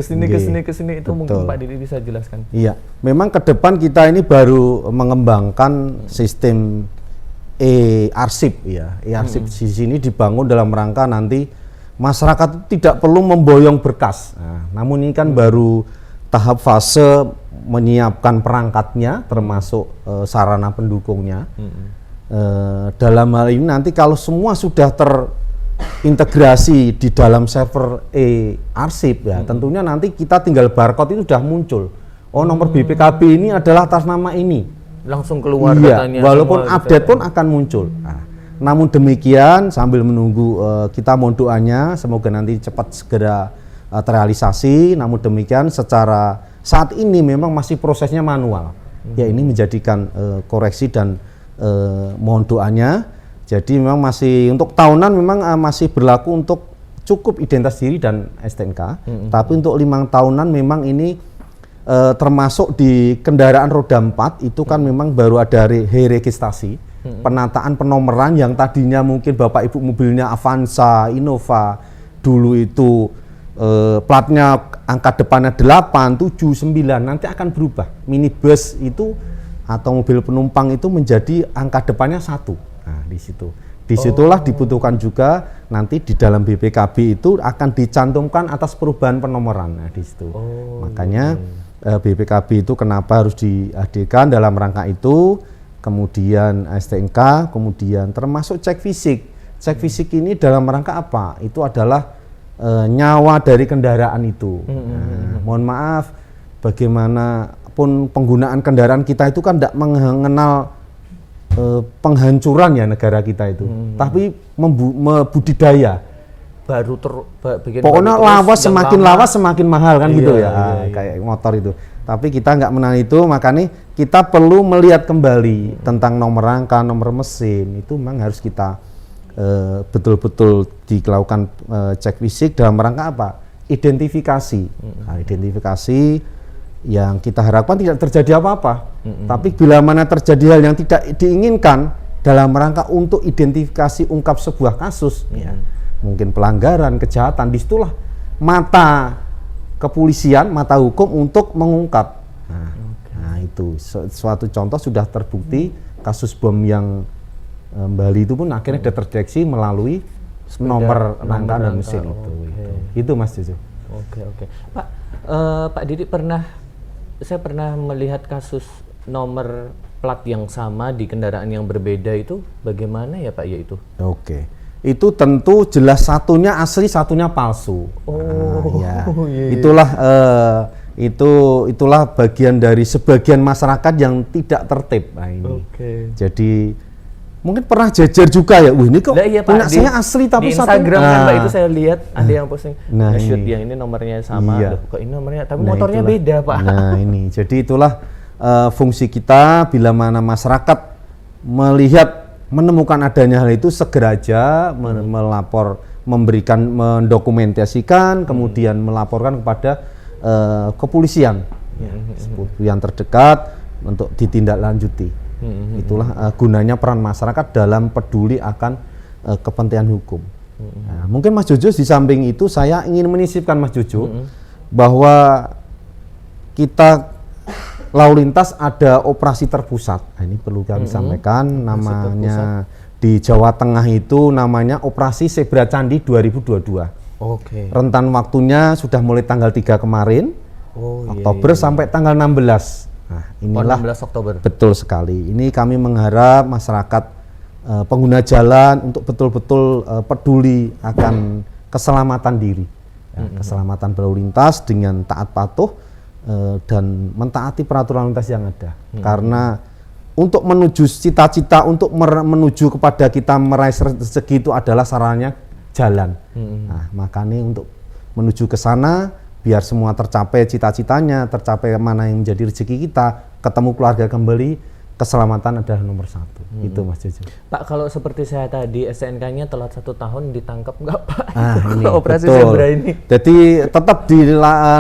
kesini itu mungkin Pak Didi bisa jelaskan. Iya, memang ke depan kita ini baru mengembangkan sistem e-arsip ya. E-arsip di sini dibangun dalam rangka nanti masyarakat tidak perlu memboyong berkas. Nah, namun ini kan baru tahap fase menyiapkan perangkatnya termasuk sarana pendukungnya. Dalam hal ini nanti kalau semua sudah terintegrasi di dalam server e-arsip ya, tentunya nanti kita tinggal barcode itu sudah muncul. Oh, nomor BPKB ini adalah atas nama ini. Langsung keluar iya, datanya. walaupun update pun akan muncul. Nah, namun demikian sambil menunggu kita mohon doanya semoga nanti cepat segera terrealisasi. Namun demikian secara saat ini memang masih prosesnya manual. Ya ini menjadikan koreksi dan mohon doanya. Jadi memang masih untuk tahunan memang masih berlaku untuk cukup identitas diri dan STNK. Tapi untuk 5 tahunan memang ini termasuk di kendaraan roda 4 itu kan memang baru ada registrasi, penataan penomeran yang tadinya mungkin Bapak Ibu mobilnya Avanza, Innova, dulu itu platnya angka depannya 8, 7, 9, nanti akan berubah. Minibus itu atau mobil penumpang itu menjadi angka depannya 1. Nah, di situ. Disitulah dibutuhkan juga nanti di dalam BPKB itu akan dicantumkan atas perubahan penomoran. Nah, di situ. Makanya BPKB itu kenapa harus dihadirkan dalam rangka itu, kemudian STNK, kemudian termasuk cek fisik. Cek fisik ini dalam rangka apa? Itu adalah nyawa dari kendaraan itu. Nah, mohon maaf, bagaimanapun penggunaan kendaraan kita itu kan tidak mengenal penghancuran ya negara kita itu, tapi budidaya. Pokoknya lawas semakin lawas semakin mahal kan gitu ya, kayak motor itu. Tapi kita nggak mengenal itu, makanya kita perlu melihat kembali tentang nomor rangka, nomor mesin itu memang harus kita betul-betul dilakukan cek fisik dalam rangka apa? Identifikasi. Nah, identifikasi yang kita harapkan tidak terjadi apa-apa. Tapi bila mana terjadi hal yang tidak diinginkan dalam rangka untuk identifikasi ungkap sebuah kasus, ya, mungkin pelanggaran, kejahatan, disitulah mata kepolisian, mata hukum untuk mengungkap. Nah, itu suatu contoh sudah terbukti kasus bom yang Bali itu pun akhirnya terdeteksi melalui nomor rangka dan mesin itu. Itu Mas Jojo. Oke. Pak Didi saya pernah melihat kasus nomor plat yang sama di kendaraan yang berbeda itu, bagaimana ya Pak ya itu? Oke. Itu tentu jelas satunya asli, satunya palsu. Itulah bagian dari sebagian masyarakat yang tidak tertib. Nah, ini. Jadi mungkin pernah jejer juga ya. Ini kok punya saya asli tapi di Instagram kan Pak itu saya lihat ada yang posting shoot yang ini nomornya sama, kok ini nomornya tapi motornya beda Pak. Nah, ini. Jadi itulah fungsi kita bila mana masyarakat menemukan adanya hal itu segera aja melapor, mendokumentasikan, kemudian melaporkan kepada kepolisian yang terdekat untuk ditindaklanjuti. Itulah gunanya peran masyarakat dalam peduli akan kepentingan hukum. Nah, mungkin Mas Jojo di samping itu saya ingin menyisipkan Mas Jojo bahwa kita lalu lintas ada operasi terpusat. Nah, ini perlu kami sampaikan, namanya di Jawa Tengah itu namanya Operasi Zebra Candi 2022. Rentan waktunya sudah mulai tanggal 3 kemarin, Oktober sampai tanggal 16. Nah, inilah 16 Oktober. Betul sekali. Ini kami mengharap masyarakat pengguna jalan untuk betul-betul peduli akan keselamatan diri, keselamatan berlalu lintas dengan taat patuh dan mentaati peraturan lintas yang ada. Karena untuk menuju cita-cita, untuk menuju kepada kita meraih rezeki itu adalah sarannya jalan. Nah, makanya untuk menuju ke sana biar semua tercapai cita-citanya, tercapai mana yang menjadi rezeki kita, ketemu keluarga kembali, keselamatan adalah nomor 1. Itu Mas Jojo. Pak, kalau seperti saya tadi STNK-nya telat 1 tahun ditangkap nggak Pak? Ini operasi betul. Zebra ini. Jadi tetap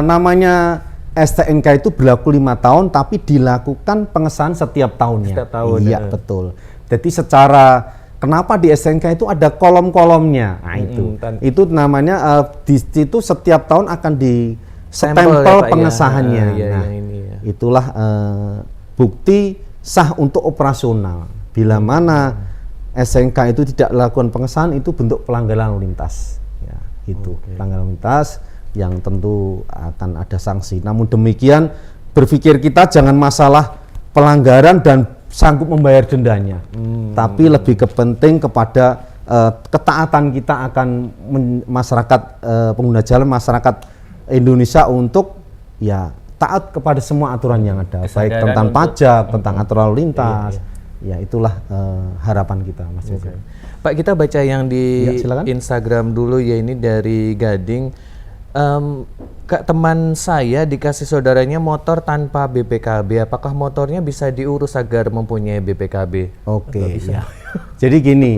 namanya STNK itu berlaku 5 tahun, tapi dilakukan pengesahan setiap tahunnya. Setiap tahun. Iya, betul. Jadi secara kenapa di STNK itu ada kolom-kolomnya? Nah, itu namanya di situ setiap tahun akan stempel ya, pengesahannya. Itulah bukti sah untuk operasional. Bila mana STNK itu tidak lakukan pengesahan, itu bentuk pelanggaran lalu lintas. Ya, itu pelanggaran lalu lintas yang tentu akan ada sanksi. Namun demikian, berpikir kita jangan masalah pelanggaran dan sanggup membayar dendanya, tapi lebih penting kepada ketaatan kita akan masyarakat pengguna jalan, masyarakat Indonesia untuk ya taat kepada semua aturan yang ada, baik tentang pajak, tentang aturan lalu lintas. Ya itulah harapan kita, Mas Jojo. Pak, kita baca yang di Instagram dulu ya, ini dari Gading. Kak, teman saya dikasih saudaranya motor tanpa BPKB. Apakah motornya bisa diurus agar mempunyai BPKB? Oke, ya. Jadi gini,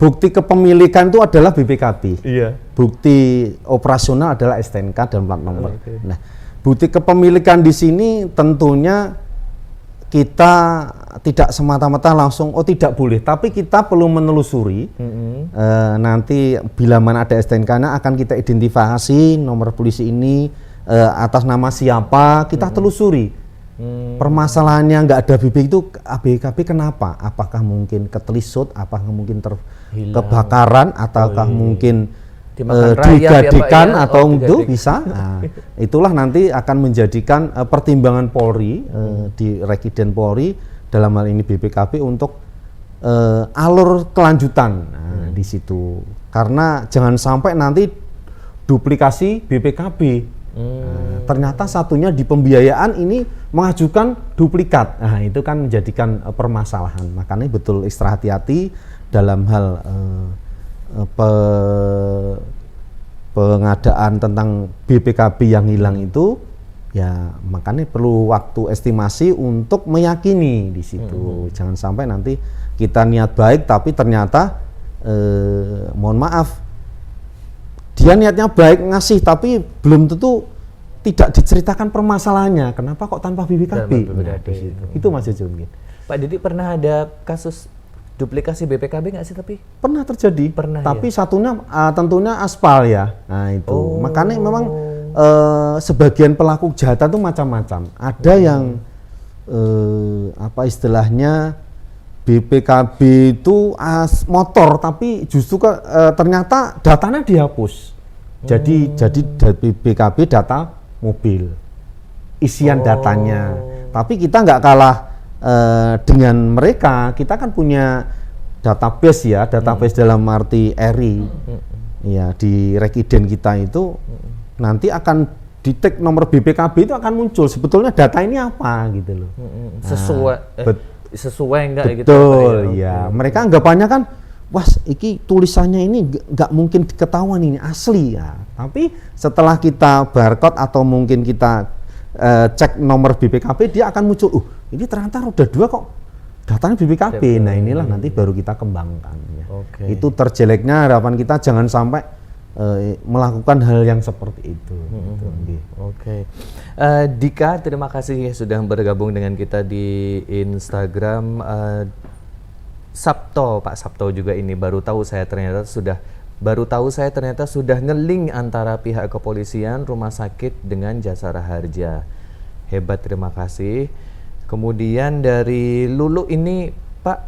bukti kepemilikan itu adalah BPKB. Iya. Bukti operasional adalah STNK dan plat nomor. Nah, bukti kepemilikan di sini tentunya kita tidak semata-mata langsung tidak boleh, tapi kita perlu menelusuri. Nanti bila mana ada STNK-nya akan kita identifikasi nomor polisi ini atas nama siapa, kita telusuri. Permasalahannya nggak ada BPKB kenapa? Apakah mungkin ketelisut, apakah mungkin kebakaran, ataukah mungkin digadikan atau itu bisa. Nah, itulah nanti akan menjadikan pertimbangan Polri di Rekiden Polri dalam hal ini BPKB untuk alur kelanjutan di situ. Karena jangan sampai nanti duplikasi BPKB. Ternyata satunya di pembiayaan ini mengajukan duplikat. Nah, itu kan menjadikan permasalahan. Makanya betul ekstra hati-hati dalam hal pengadaan tentang BPKB yang hilang itu, ya makanya perlu waktu estimasi untuk meyakini di situ. Jangan sampai nanti kita niat baik tapi ternyata mohon maaf dia niatnya baik ngasih tapi belum tentu tidak diceritakan permasalahannya. Kenapa kok tanpa BPKB? Nah, itu Mas Jojo mungkin. Pak Didi pernah ada kasus duplikasi BPKB nggak sih tapi? Pernah terjadi. Pernah. Tapi satunya tentunya aspal ya. Nah itu. Makanya memang sebagian pelaku kejahatan itu macam-macam. Ada yang apa istilahnya BPKB itu motor tapi justru ternyata datanya dihapus. Jadi BPKB data mobil, isian datanya. Tapi kita nggak kalah dengan mereka. Kita kan punya database ya, database dalam arti RI. Ya di Rekiden kita itu nanti akan di-tag nomor BPKB itu akan muncul sebetulnya data ini apa gitu loh. Sesuai enggak gitu. Betul ya. Mereka anggapannya kan wah, iki tulisannya ini nggak mungkin ketahuan ini asli ya. Tapi setelah kita barcode atau mungkin kita cek nomor BPKB, dia akan muncul. Ini ternyata roda 2 kok datanya BPKB. Nah inilah nanti baru kita kembangkan. Ya. Itu terjeleknya harapan kita jangan sampai melakukan hal yang seperti itu. Dika, terima kasih sudah bergabung dengan kita di Instagram. Sabto, Pak Sabto juga ini baru tahu saya ternyata sudah nge-link antara pihak kepolisian, rumah sakit dengan Jasara Harja. Hebat, terima kasih. Kemudian dari Lulu ini, Pak,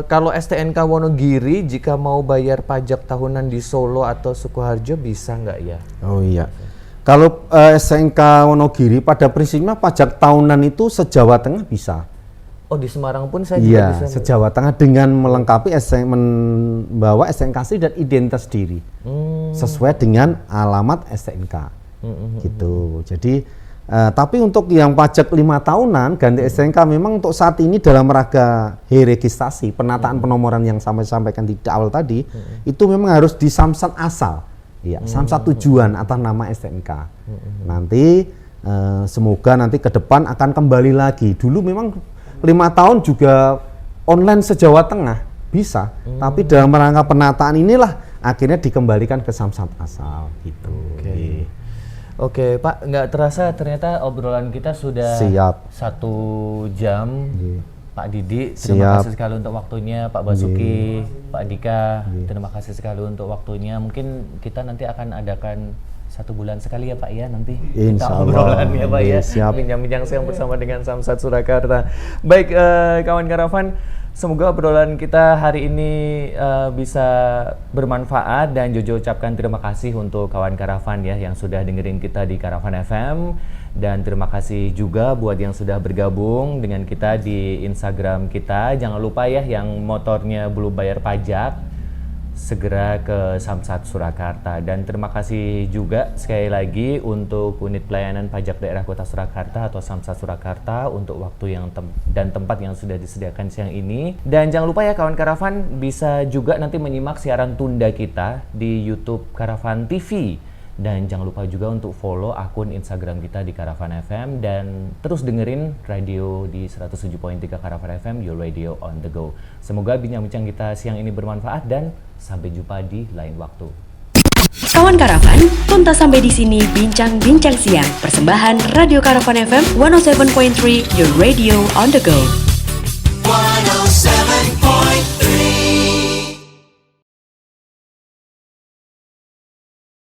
kalau STNK Wonogiri jika mau bayar pajak tahunan di Solo atau Sukoharjo bisa nggak ya? Oh iya. Kalau STNK Wonogiri pada prinsipnya pajak tahunan itu se-Jawa Tengah bisa. Oh, di Semarang pun saya juga bisa. Se-Jawa Tengah dengan melengkapi membawa STNK asli dan identitas diri sesuai dengan alamat STNK gitu. Jadi tapi untuk yang pajak 5 tahunan ganti STNK memang untuk saat ini dalam rangka registrasi penataan penomoran yang sampaikan di awal tadi itu memang harus di Samsat asal, ya Samsat tujuan atas nama STNK. Nanti semoga nanti ke depan akan kembali lagi. Dulu memang 5 tahun juga online se-Jawa Tengah bisa, tapi dalam rangka penataan inilah akhirnya dikembalikan ke Samsat asal gitu. Oke, Pak, nggak terasa ternyata obrolan kita sudah 1 jam. Pak Didi, terima kasih sekali untuk waktunya. Pak Basuki, Pak Dika, terima kasih sekali untuk waktunya. Mungkin kita nanti akan adakan 1 bulan sekali ya Pak ya nanti kita obrolan ya Pak ya, bincang-bincang siang bersama dengan Samsat Surakarta. Baik, kawan karavan, semoga obrolan kita hari ini bisa bermanfaat dan Jojo ucapkan terima kasih untuk kawan karavan ya yang sudah dengerin kita di Karavan FM, dan terima kasih juga buat yang sudah bergabung dengan kita di Instagram kita. Jangan lupa ya yang motornya belum bayar pajak segera ke Samsat Surakarta, dan terima kasih juga sekali lagi untuk unit pelayanan pajak daerah Kota Surakarta atau Samsat Surakarta untuk waktu yang dan tempat yang sudah disediakan siang ini. Dan jangan lupa ya kawan karavan bisa juga nanti menyimak siaran tunda kita di YouTube Karavan TV Dan jangan lupa juga untuk follow akun Instagram kita di Karavan FM dan terus dengerin radio di 107.3 Karavan FM, your radio on the go. Semoga bincang-bincang kita siang ini bermanfaat dan sampai jumpa di lain waktu. Kawan Karavan, tuntas sampai di sini bincang-bincang siang. Persembahan Radio Karavan FM 107.3, your radio on the go.